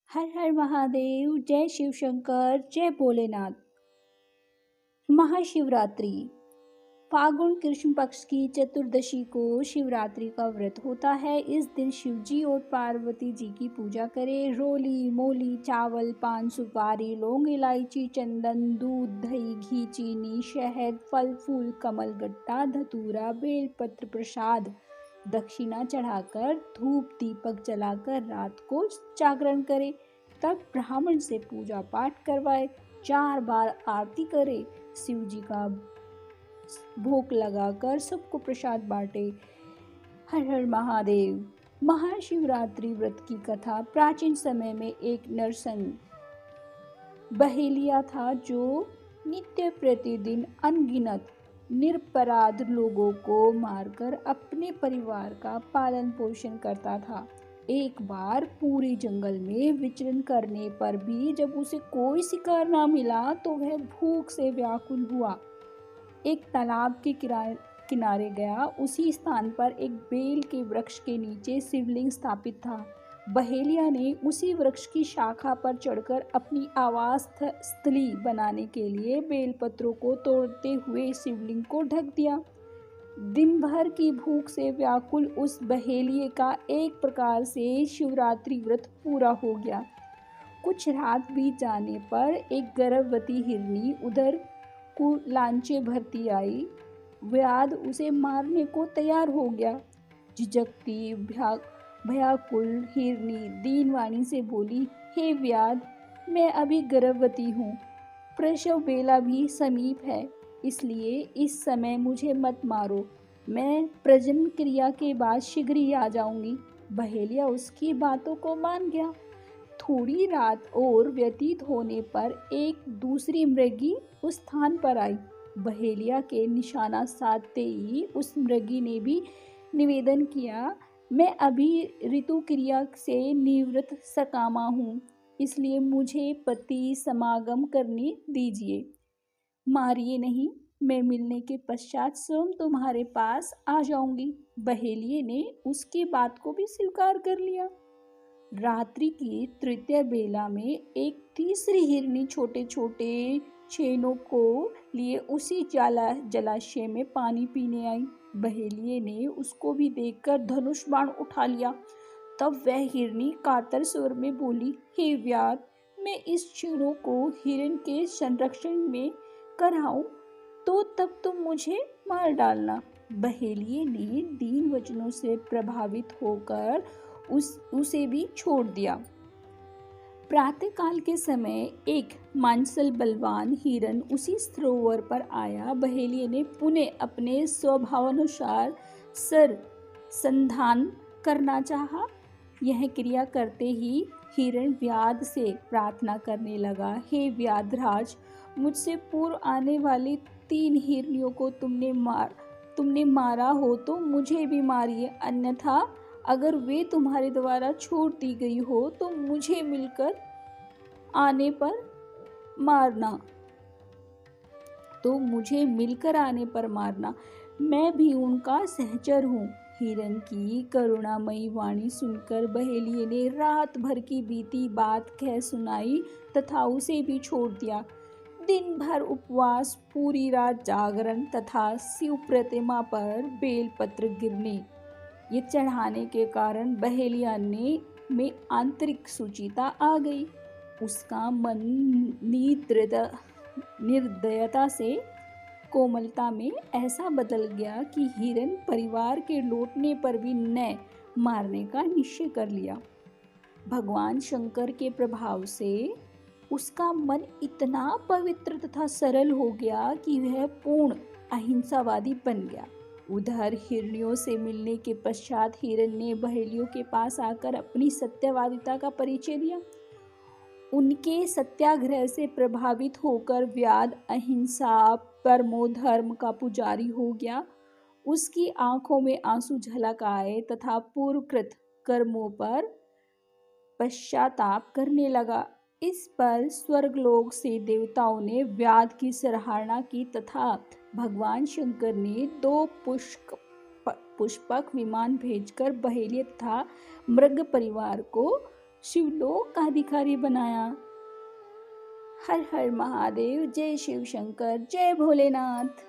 हर हर महादेव, जय शिव शंकर, जय भोलेनाथ। महाशिवरात्रि फागुन कृष्ण पक्ष की चतुर्दशी को शिवरात्रि का व्रत होता है। इस दिन शिव जी और पार्वती जी की पूजा करें। रोली मोली चावल पान सुपारी लौंग इलायची चंदन दूध दही घी चीनी शहद फल फूल कमल गट्टा धतूरा बेलपत्र प्रसाद दक्षिणा चढ़ाकर धूप दीपक जलाकर रात को जागरण करे। तब ब्राह्मण से पूजा पाठ करवाए, 4 बार आरती करे, शिव जी का भोग लगाकर सबको प्रसाद बांटे। हर हर महादेव। महाशिवरात्रि व्रत की कथा। प्राचीन समय में एक नरसंग बहेलिया था जो नित्य प्रतिदिन अनगिनत निरपराध लोगों को मारकर अपने परिवार का पालन पोषण करता था। एक बार पूरे जंगल में विचरण करने पर भी जब उसे कोई शिकार ना मिला तो वह भूख से व्याकुल हुआ। एक तालाब के किनारे गया। उसी स्थान पर एक बेल के वृक्ष के नीचे शिवलिंग स्थापित था। बहेलिया ने उसी वृक्ष की शाखा पर चढ़कर अपनी आवास स्थली बनाने के लिए बेलपत्रों को तोड़ते हुए शिवलिंग को ढक दिया। दिन भर की भूख से व्याकुल उस बहेलिये का एक प्रकार से शिवरात्रि व्रत पूरा हो गया। कुछ रात बीत जाने पर एक गर्भवती हिरनी उधर को लांचे भरती आई। व्याध उसे मारने को तैयार हो गया। झिझकती भयाकुल हिरनी दीनवाणी से बोली, हे व्याध, मैं अभी गर्भवती हूँ, प्रसव बेला भी समीप है, इसलिए इस समय मुझे मत मारो, मैं प्रजनन क्रिया के बाद शीघ्र ही आ जाऊंगी। बहेलिया उसकी बातों को मान गया। थोड़ी रात और व्यतीत होने पर एक दूसरी मृगी उस स्थान पर आई। बहेलिया के निशाना साधते ही उस मृगी ने भी निवेदन किया, मैं अभी ऋतु क्रिया से निवृत्त सकामा हूँ, इसलिए मुझे पति समागम करने दीजिए, मारिए नहीं, मैं मिलने के पश्चात स्वयं तुम्हारे पास आ जाऊंगी। बहेलिये ने उसकी बात को भी स्वीकार कर लिया। रात्रि की तृतीय बेला में एक तीसरी हिरनी छोटे छोटे छेनों को लिए उसी जलाशय में पानी पीने आई। बहेलिये ने उसको भी देखकर धनुष बाण उठा लिया। तब वह हिरनी कातर स्वर में बोली, हे व्याध, मैं इस छेनों को हिरण के संरक्षण में कराऊं तो तब तुम मुझे मार डालना। बहेलिये ने दीन वचनों से प्रभावित होकर उसे भी छोड़ दिया। प्रातः काल के समय एक मांसल बलवान हिरन उसी सरोवर पर आया। बहेलिये ने पुनः अपने स्वभावानुसार सर संधान करना चाहा। यह क्रिया करते ही हिरण व्याध से प्रार्थना करने लगा, हे व्याधराज, मुझसे पूर्व आने वाली 3 हिरनियों को तुमने मारा हो तो मुझे भी मारिए, अन्यथा अगर वे तुम्हारे द्वारा छोड़ दी गई हो तो मुझे मिलकर आने पर मारना, मैं भी उनका सहचर हूँ। हिरन की करुणामयी वाणी सुनकर बहेलिये ने रात भर की बीती बात कह सुनाई तथा उसे भी छोड़ दिया। दिन भर उपवास, पूरी रात जागरण तथा शिव प्रतिमा पर बेलपत्र गिरने ये चढ़ाने के कारण बहेलिया में आंतरिक सुचिता आ गई। उसका मन निर्दयता से कोमलता में ऐसा बदल गया कि हिरन परिवार के लौटने पर भी न मारने का निश्चय कर लिया। भगवान शंकर के प्रभाव से उसका मन इतना पवित्र तथा सरल हो गया कि वह पूर्ण अहिंसावादी बन गया। उधर हिरनियों से मिलने के पश्चात हिरन ने बहेलियों के पास आकर अपनी सत्यवादिता का परिचय दिया। उनके सत्याग्रह से प्रभावित होकर व्याध अहिंसा परमो धर्म का पुजारी हो गया। उसकी आंखों में आंसू झलक आए तथा पूर्वकृत कर्मों पर पश्चाताप करने लगा। इस पर स्वर्गलोक से देवताओं ने व्याध की सराहना की तथा भगवान शंकर ने 2 पुष्पक विमान भेजकर बहेलिये तथा मृग परिवार को शिवलोक का भिखारी बनाया। हर हर महादेव, जय शिव शंकर, जय भोलेनाथ।